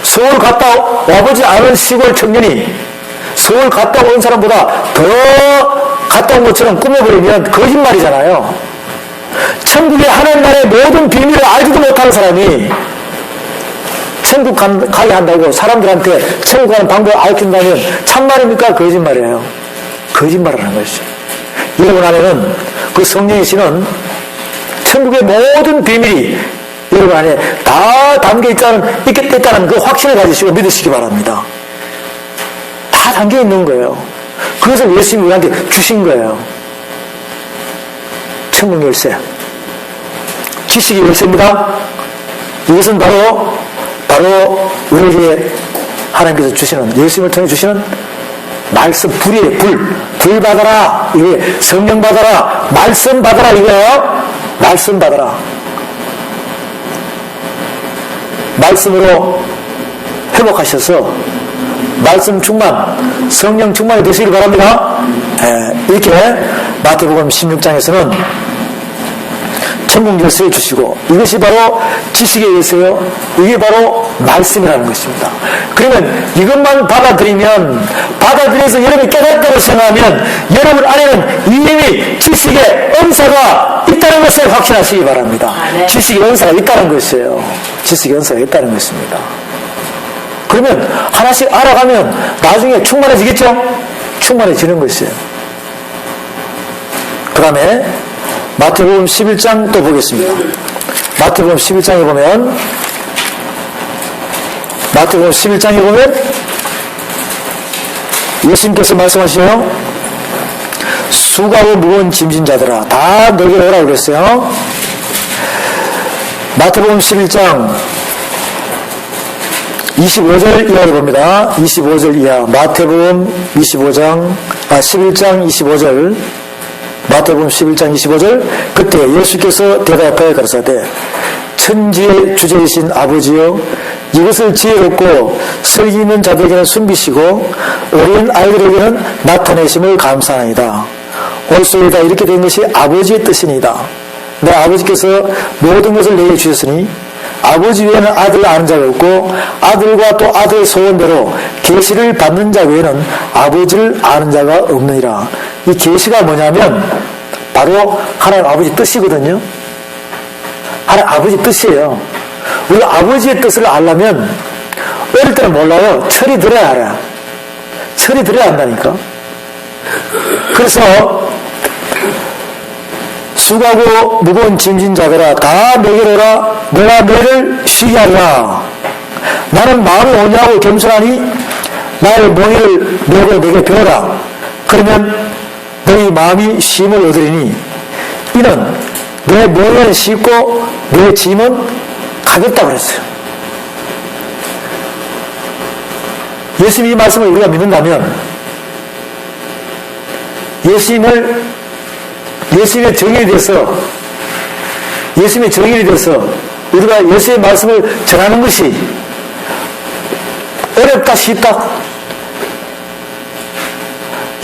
서울 갔다 와보지 않은 시골 청년이 서울 갔다 온 사람보다 더 갔다 온 것처럼 꾸며버리면 거짓말이잖아요. 천국의 하나님 나라의 모든 비밀을 알지도 못하는 사람이 천국 가게 한다고 사람들한테 천국 가는 방법을 알려준다면 참말입니까? 거짓말이에요. 거짓말을 하는 것이죠. 여러분 안에는 그 성령의 신은 천국의 모든 비밀이 여러분 안에 다 있다는 그 확신을 가지시고 믿으시기 바랍니다. 다 담겨 있는 거예요. 그것을 예수님이 우리한테 주신 거예요. 천국 열쇠. 지식의 열쇠입니다. 이것은 바로 우리에게 하나님께서 주시는, 예수님을 통해 주시는 말씀, 불 받아라. 이게 성령 받아라. 말씀 받아라. 이거예요. 말씀 받아라. 말씀으로 회복하셔서 말씀 충만, 성령 충만이 되시길 바랍니다. 이렇게 마태복음 16장에서는 천국 열쇠를 주시고 이것이 바로 지식의 열쇠요. 이게 바로 말씀이라는 것입니다. 그러면 이것만 받아들여서 여러분이 깨닫다고 생각하면 여러분 안에는 이미 지식의 은사가 있다는 것을 확신하시기 바랍니다. 네. 지식의 은사가 있다는 것이에요. 지식의 은사가 있다는 것입니다. 그러면 하나씩 알아가면 나중에 충만해지겠죠? 충만해지는 것이에요. 그 다음에 마태복음 11장 또 보겠습니다. 마태복음 11장에 보면 예수님께서 말씀하시죠. 수고하고 무거운 짐진 자들아 다 내게 오라고 그랬어요. 마태복음 11장 25절 이하를 봅니다. 25절 이하. 마태복음 11장 25절. 마태복음 11장 25절. 그때 예수께서 대답하여 가라사대 천지의 주제이신 아버지여 이것을 지혜롭고 설기 있는 자들에게는 숨기시고 어린 아이들에게는 나타내심을 감사하나이다. 옳소이다. 이렇게 된 것이 아버지의 뜻이니이다. 내 아버지께서 모든 것을 내게 주셨으니 아버지 외에는 아들을 아는 자가 없고 아들과 또 아들의 소원대로 계시를 받는 자 외에는 아버지를 아는 자가 없느니라. 이 계시가 뭐냐면 바로 하나님 아버지 뜻이거든요. 하나님 아버지 뜻이에요. 우리가 아버지의 뜻을 알려면 어릴 때는 몰라요. 철이 들어야 알아요. 철이 들어야 한다니까. 그래서 수고하고 무거운 짐진 자들아 다 내게로 오라. 내가 너희를 쉬게 하리라. 나는 마음이 온유하고 겸손하니 나의 멍에를 메고 내게 배워라. 그러면 너희 마음이 쉼을 얻으리니 이는 내 멍에는 쉽고 내 짐은 가볍다고 그랬어요. 예수님의 말씀을 우리가 믿는다면 예수님의 정인이 돼서 우리가 예수의 말씀을 전하는 것이 어렵다 쉽다?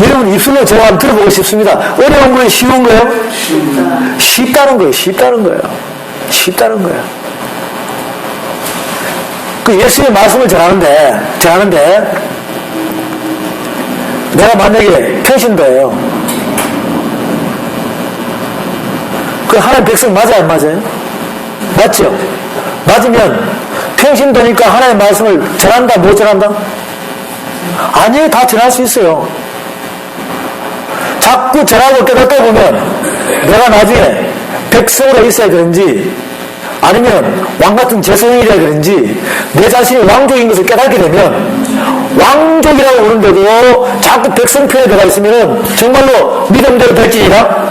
여러분 입술로 제가 한번 들어보고 싶습니다. 어려운 거예요? 쉬운 거예요? 쉽다는 거예요. 쉽다는 거예요. 그 예수의 말씀을 전하는데 내가 만약에 평신도예요. 그 하나님 백성 맞아요? 안 맞아요? 맞죠? 맞으면 평신도니까 하나님의 말씀을 전한다 못 전한다? 아니에요. 다 전할 수 있어요. 자꾸 전하고 깨닫다 보면 내가 나중에 백성으로 있어야 되는지 아니면 왕같은 재성이라 그런지 내 자신이 왕족인 것을 깨닫게 되면 왕족이라고 부르는데도 자꾸 백성 편에 들어가 있으면 정말로 믿음대로 될지니라?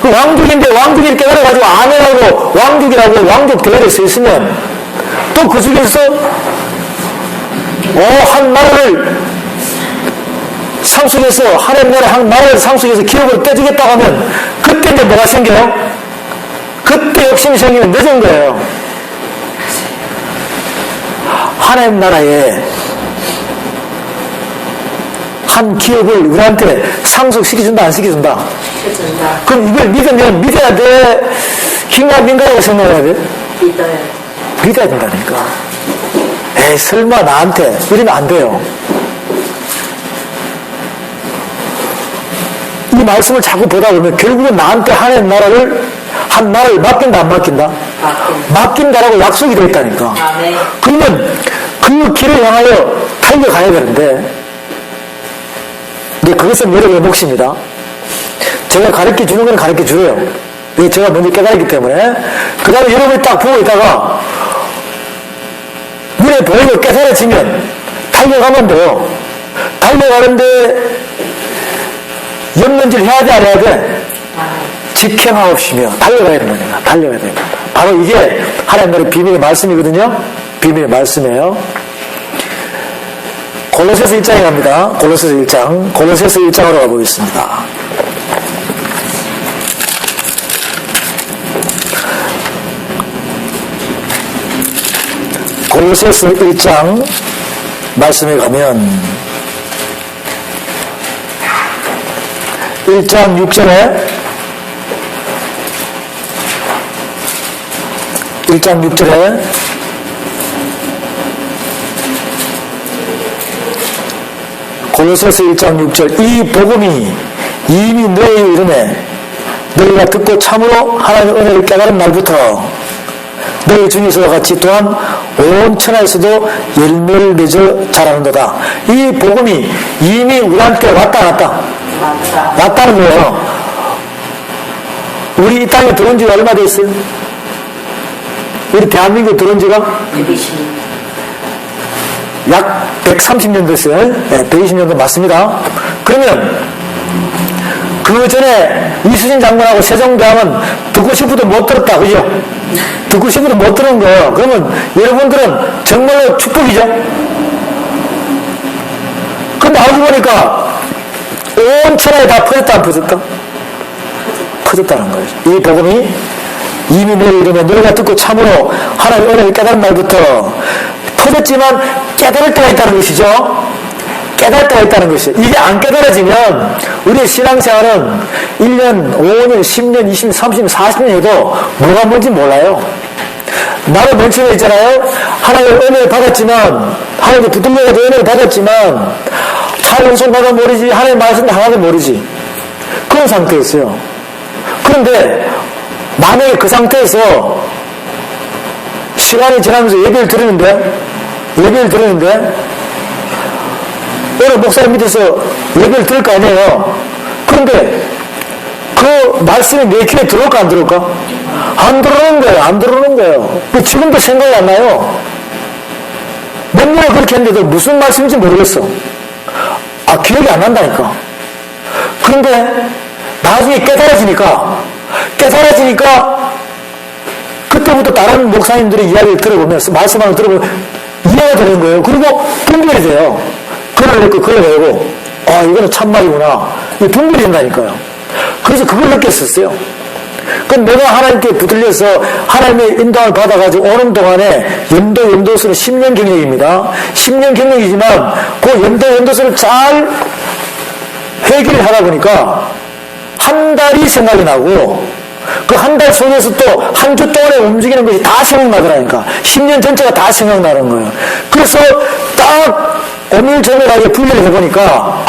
그 왕족인데 왕족이 깨달아가지고 아내라고 왕족이라고 왕족 대열에 서 있으면 또 그 중에서 한 나라를 상속해서 하나님 나라 한 나라를 상속해서 기업을 떼주겠다고 하면 그때 이제 뭐가 생겨요? 그때 욕심이 생기면 늦은 거예요. 하나님 나라에 한 기업을 우리한테 상속시켜준다, 안 시켜준다? 시켜준다. 그럼 이걸 믿으면 믿어야 돼? 긴가민가라고 생각해야 돼? 믿어요. 믿어야 된다니까. 에이, 설마 나한테 이러면 안 돼요. 이 말씀을 자꾸 보다 보면 결국은 나한테 하나님 나라를 맡긴다, 안 맡긴다? 맡긴다라고 약속이 되어 있다니까. 아멘. 그러면 그 길을 향하여 달려가야 되는데, 근데 그것은 여러분의 몫입니다. 제가 가르쳐 주는 건 가르쳐 줘요. 이게 제가 먼저 깨달았기 때문에. 그 다음에 여러분이 딱 보고 있다가, 눈에 보이고 깨달아지면 달려가면 돼요. 달려가는데, 염려질 해야 돼, 안 해야 돼? 직행하옵시며 달려가야 됩니다. 달려가야 됩니다. 바로 이게 하나님 나라의 비밀의 말씀이거든요. 비밀의 말씀이에요. 골로새서 1장에 갑니다. 골로새서 1장. 골로새서 1장으로 가보겠습니다. 골로새서 1장 말씀에 가면 1장 6절에 1장 6절에 골로새서 1장 6절 이 복음이 이미 너희에 이르매 너희가 듣고 참으로 하나님의 은혜를 깨달은 날부터 너희 중에서와 같이 또한 온 천하에서도 열매를 맺어 자라는도다. 이 복음이 이미 우리한테 왔다는 거예요. 우리 이 땅에 들어온 지가 얼마 됐어요? 우리 대한민국에 들어온 지가? 120년. 약 130년 됐어요. 네, 120년도 맞습니다. 그러면 그 전에 이수진 장관하고 세종대왕은 듣고 싶어도 못 들었다. 그죠? 듣고 싶어도 못 들은 거예요. 그러면 여러분들은 정말로 축복이죠? 근데 알고 보니까 온 천하에 다 퍼졌다, 안 퍼졌다? 퍼졌다는 거예요. 이 복음이 이미 너희 이름에 너희가 듣고 참으로 하나님의 은혜를 깨달은 날부터 퍼졌지만 깨달을 때가 있다는 것이죠. 깨달을 때가 있다는 것이죠. 이게 안 깨달아지면 우리의 신앙생활은 1년, 5년, 10년, 20년, 30년, 40년 해도 뭐가 뭔지 몰라요. 나도 맨 처음에 있잖아요. 하나님의 은혜를 받았지만 하나님의 붙들려가지고 은혜를 받았지만 잘 은총 받아 모르지 하나님 말씀 하나도 모르지. 그런 상태였어요. 그런데 만약에 그 상태에서 시간이 지나면서 예배를 드리는데 어느 목사님 밑에서 예배를 들을 거 아니에요. 그런데 그 말씀이 내 귀에 들어올까 안 들어올까? 안 들어오는 거예요. 지금도 생각이 안 나요. 몇 년을 그렇게 했는데도 무슨 말씀인지 모르겠어. 기억이 안 난다니까. 그런데 나중에 깨달아지니까 그때부터 다른 목사님들의 이야기를 들어보면서 말씀을 들어보면 이해가 되는 거예요. 그리고 분별이 돼요. 그걸 내고 이거는 참말이구나. 이게 분별이 된다니까요. 그래서 그걸 느꼈었어요. 그럼 내가 하나님께 붙들려서 하나님의 인도를 받아가지고 오는 동안에 연도수는 10년 경력입니다. 10년 경력이지만 그 연도수를 잘 회개를 하다 보니까 한 달이 생각이 나고 그 한 달 속에서 또 한 주 동안에 움직이는 것이 다 생각나더라니까. 10년 전체가 다 생각나는 거예요. 그래서 딱 오밀조밀하게 분별을 해보니까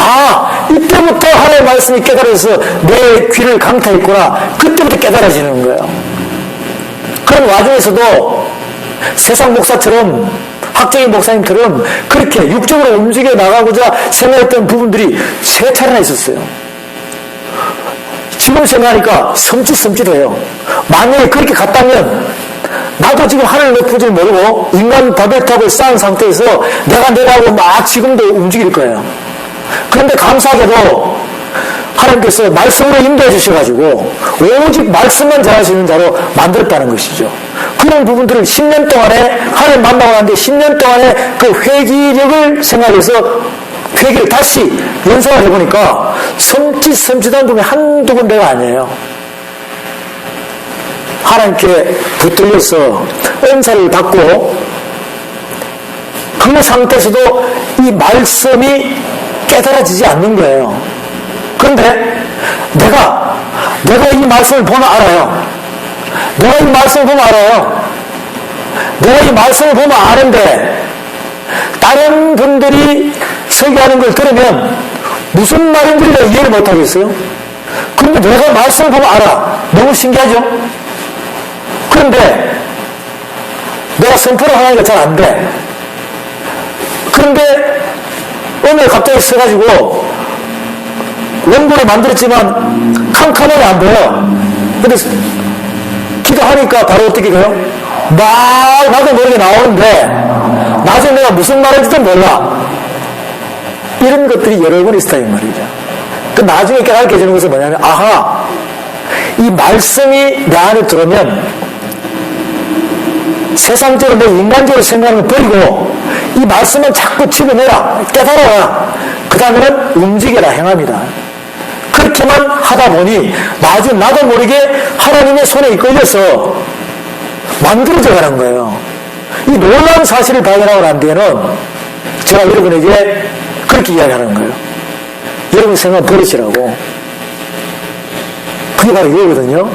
이때부터 하나님의 말씀이 깨달아서 내 귀를 강타했구나. 그때부터 깨달아지는 거예요. 그런 와중에서도 세상 목사처럼 학적인 목사님처럼 그렇게 육적으로 움직여 나가고자 생각했던 부분들이 세 차례나 있었어요. 지금 생각하니까 섬찟해요. 만약에 그렇게 갔다면 나도 지금 하늘 높은 줄 모르고 인간 바벨탑을 쌓은 상태에서 내가 막 지금도 움직일 거예요. 그런데 감사하게도 하나님께서 말씀으로 인도해 주셔가지고 오직 말씀만 잘하시는 자로 만들었다는 것이죠. 그런 부분들을 10년 동안에 하나님 만나고 났는데 10년 동안에 그 회기력을 생각해서 회개를 다시 연상을 해보니까 섬찟한 부분이 한두 군데가 아니에요. 하나님께 붙들려서 은사를 받고 그 상태에서도 이 말씀이 깨달아지지 않는 거예요. 그런데 내가 이 말씀을 보면 알아요. 내가 이 말씀을 보면 알아요. 내가 이 말씀을 보면 아는데 다른 분들이 설교하는 걸 들으면 무슨 말인지 내가 이해를 못하겠어요. 그런데 내가 말씀을 보면 알아. 너무 신기하죠? 그런데 내가 선포를 하니까 잘 안 돼. 그런데 오늘 갑자기 써가지고 원고를 만들었지만 캄캄하게 안 보여. 근데 기도하니까 바로 어떻게 돼요? 막 나도 모르게 나오는데 나중에 내가 무슨 말인지도 몰라. 이런 것들이 여러 번 있었다 이 말이죠. 그 나중에 깨닫게 되는 것은 뭐냐면 아하, 이 말씀이 내 안에 들어오면 세상적으로 내 인간적으로 생각하는 걸 버리고 이 말씀은 자꾸 집어내라, 깨달아라. 그 다음에는 움직여라, 행합니다. 그렇게만 하다 보니 나중에 나도 모르게 하나님의 손에 이끌려서 만들어져 가는 거예요. 이 놀라운 사실을 발견하고 난 뒤에는 제가 여러분에게 그렇게 이야기하는 거예요. 여러분 생각 버리시라고. 그게 바로 이거거든요.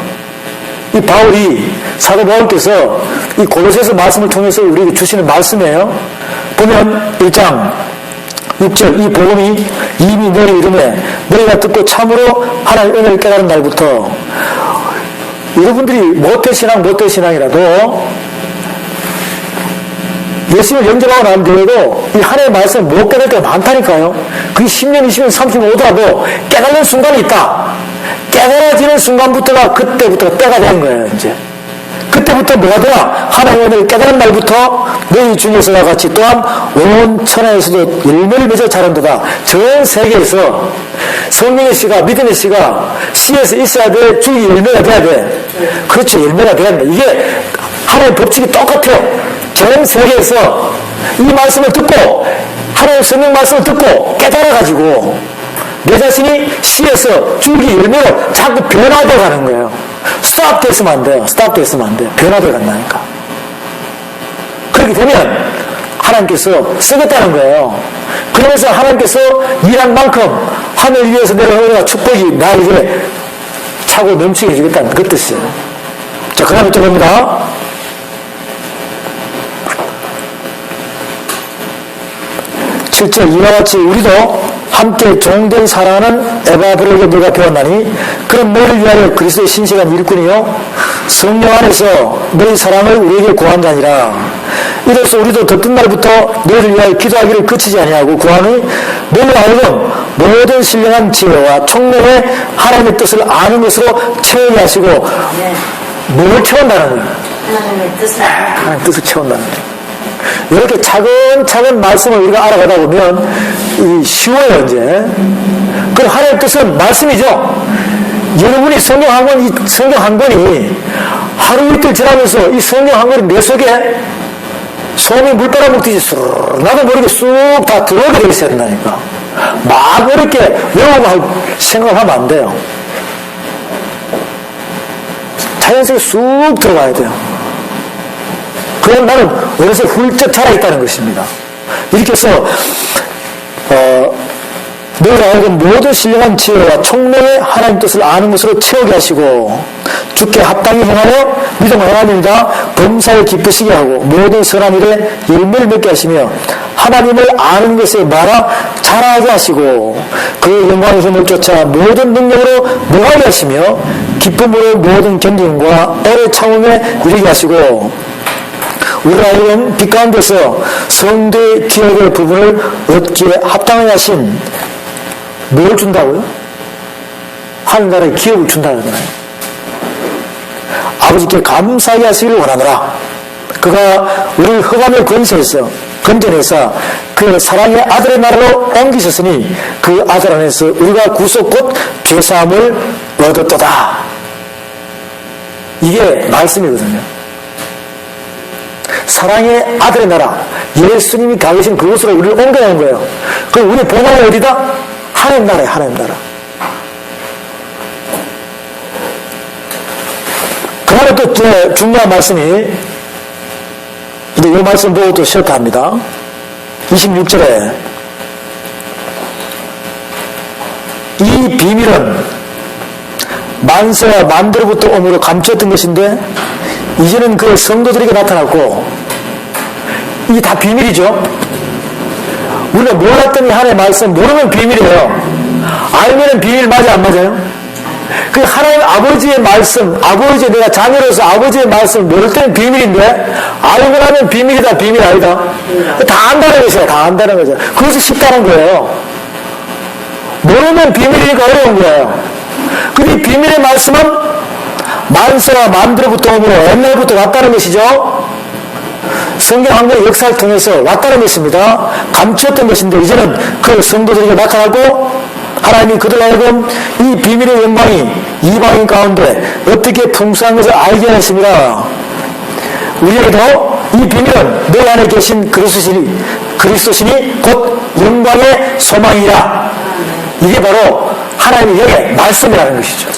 이 바울이, 사도 바울께서 이 골로새서 말씀을 통해서 우리에게 주시는 말씀이에요. 보면 1장 6절, 이 복음이 이미 너희 이름에 너희가 듣고 참으로 하나님의 은혜를 깨달은 날부터, 여러분들이 모태신앙이라도 예수님을 영접하고 난 뒤에도 이 하나님의 말씀을 못 깨달을 때가 많다니까요. 그게 10년, 20년, 30년 오더라도 깨달는 순간이 있다. 깨달아지는 순간부터가 그때부터가 때가 되는 거예요, 이제. 그때부터 뭐가 되나? 하나님의 은혜를 깨달은 날부터 너희 중에서와 같이 또한 온 천하에서도 열매를 맺어 자란도다. 전 세계에서 성령의 씨가, 믿음의 씨가 씨에서 있어야 돼. 줄기 열매가 돼야 돼. 그렇죠. 열매가 돼야 된다. 이게 하나님의 법칙이 똑같아요. 전 세계에서 이 말씀을 듣고 하나님의 성령 말씀을 듣고 깨달아가지고 내 자신이 씨에서 줄기 열매로 자꾸 변화되어 가는 거예요. 스탑 됐으면 안 돼요. 스탑 됐으면 안 돼요. 변화되어 간다니까. 그렇게 되면 하나님께서 쓰겠다는 거예요. 그러면서 하나님께서 일한 만큼 하늘 위에서 내려오는 은혜와 축복이 나에게 차고 넘치게 해주겠다는 그 뜻이에요. 자, 그 다음에 또 봅니다. 7절, 이와 같이 우리도 함께 종된 사랑하는 에바브로에게 너가 배웠나니 그런 너를 위하여 그리스도의 신실한 일꾼이요 성령 안에서 너희 사랑을 우리에게 구한 자니라. 이로써 우리도 덧뜬 날부터 너희를 위하여 기도하기를 그치지 아니하고 구하니 너희 하여금 모든 신령한 지혜와 총명의 하나님의 뜻을 아는 것으로 채우게 하시고. 뭘 채운다는 거예요? 하나님의 뜻을 채운다는 거예요. 이렇게 차근차근 말씀을 우리가 알아가다 보면 쉬워요, 이제. 그럼 하나님의 뜻은 말씀이죠. 여러분이 성경 한 권이 하루 이틀 지나면서 이 성경 한 권이 내 속에 솜이 물 빨아먹듯이 수르르 나도 모르게 쑥 다 들어오게 되어 있어야 된다니까. 막 이렇게 외우고 생각하면 안 돼요. 자연스럽게 쑥 들어가야 돼요. 그럼 나는 어느새 훌쩍 자라있다는 것입니다. 이렇게 해서 너희가 하여금 모든 신령한 지혜와 총명의 하나님 뜻을 아는 것으로 채우게 하시고 주께 합당히 행하여 믿음을 행하느니라 범사에 기쁘시게 하고 모든 선한 일에 열매를 맺게 하시며 하나님을 아는 것에 말아 자라게 하시고 그의 영광의 힘을 쫓아 모든 능력으로 능하게 하시며 기쁨으로 모든 견딤과 애를 참음에 이르게 하시고 우리가 이런 빛 가운데서 성도의 기업의 부분을 얻기에 합당하게 하신 뭘 준다고요? 하늘나라의 기업을 준다는 거잖아요. 아버지께 감사하게 하시기를 원하노라. 그가 우리를 흑암의 권세에서 건져내사 그 사랑의 아들의 나라로 옮기셨으니 그 아들 안에서 우리가 구속 곧 죄사함을 얻었도다. 이게 말씀이거든요. 사랑의 아들의 나라, 예수님이 가 계신 그곳으로 우리를 옮겨놓은 거예요. 그럼 우리 본향이 어디다? 하나님 나라에 하나님 나라. 그 다음에 또 중요한 말씀이, 근데 이 말씀 보고 또 시작합니다. 26절에 이 비밀은 만세와 만대로부터 오므로 감추었던 것인데 이제는 그 성도들에게 나타났고, 이게 다 비밀이죠. 우리가 몰랐던 이 하나님의 말씀 모르면 비밀이에요. 알면은 비밀 맞아 안 맞아요? 그 하나님 아버지의 말씀, 아버지 내가 자녀로서 아버지의 말씀 모를 때는 비밀인데 알고 나면 비밀이다 비밀 아니다. 다 안다는 것이야. 다 안다는 거죠. 그것이 쉽다는 거예요. 모르면 비밀이니까 어려운 거예요. 근데 이 비밀의 말씀은 만세와 만대로부터 오므로 옛날부터 왔다는 것이죠. 성경 한권의 역사를 통해서 왔다는 것입니다. 감추었던 것인데 이제는 그 성도들에게 나타나고 하나님이 그들 하여금 이 비밀의 영광이 이방인 가운데 어떻게 풍성한 것을 알게 하였습니다. 우리에게도 이 비밀은 내 안에 계신 그리스도시니 곧 영광의 소망이라. 이게 바로 하나님의 영의 말씀이라는 것이죠.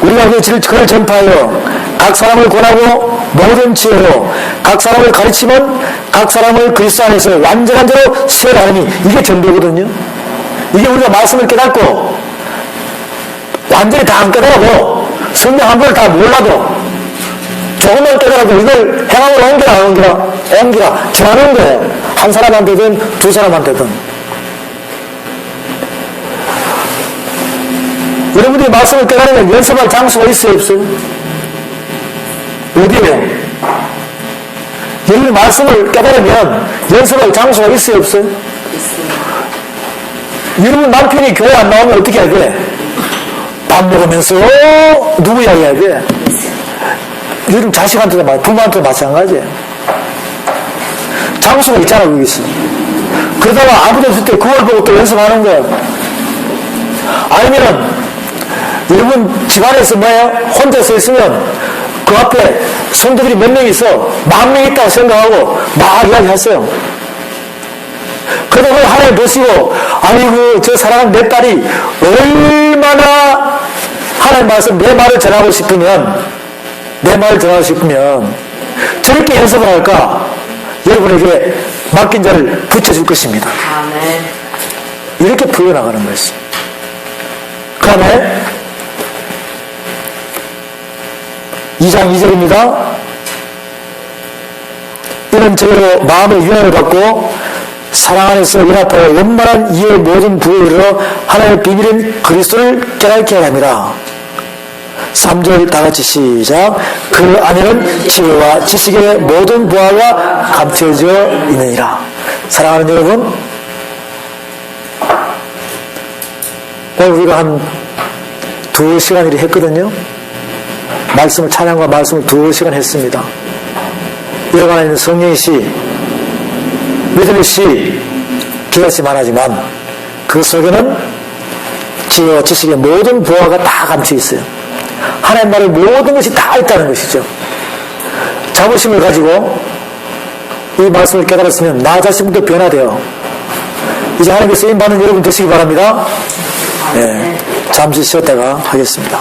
우리가 그걸 전파하여 각 사람을 권하고 모든 지혜로 각 사람을 가르치면 각 사람을 그리스도 안에서 완전한 자로 세워가느니 이게 전도거든요. 이게 우리가 말씀을 깨닫고 완전히 다 안 깨달아도 성경 한 권을 다 몰라도 조금만 깨달아도 이걸 행함으로 옮기라 주하는 거예요. 한 사람한테든 두 사람한테든. 여러분들이 말씀을 깨달으면 연습할 장소가 있어요 없어요? 어디에요? 여러분이 말씀을 깨달으면 연습할 장소가 있어요 없어요? 여러분 남편이 교회 안 나오면 어떻게 해야 돼? 밥 먹으면서 누구 이야기 해야 돼? 요즘 자식한테도 부모한테도 마찬가지예요. 장소가 있잖아 거기 있어. 그러다가 아무도 없을 때 그걸 보고 또 연습하는 거예요. 아니면은 여러분 집안에서 뭐예요? 혼자서 있으면 그 앞에 성도들이 몇 명 있어. 10,000명 있다고 생각하고 막 이야기했어요. 그러다 하나님 보시고 아이고 저 사랑하는 내 딸이 얼마나 하나님 말씀 내 말을 전하고 싶으면 저렇게 연습을 할까? 여러분에게 맡긴 자를 붙여줄 것입니다. 아멘. 이렇게 풀어나가는 것이. 그 다음에 2장 2절입니다. 이런 저로 마음의 유연을 받고 사랑 안에서 연합하여 원만한 이해의 모든 부에 이르러 하나님의 비밀인 그리스도를 깨닫게 합니다. 3절 다같이 시작. 그 안에는 지혜와 지식의 모든 부하가 감춰져 있느니라. 사랑하는 여러분, 오늘 우리가 한 2시간 일을 했거든요. 찬양과 말씀을 2시간 했습니다. 여러분 안에 있는 성령의 씨, 믿음의 씨, 기가씨 많아지만 그 속에는 지혜와 지식의 모든 부하가 다 감춰 있어요. 하나님 말의 모든 것이 다 있다는 것이죠. 자부심을 가지고 이 말씀을 깨달았으면 나 자신도 변화되어 이제 하나님께 쓰임받는 여러분 되시기 바랍니다. 네, 잠시 쉬었다가 하겠습니다.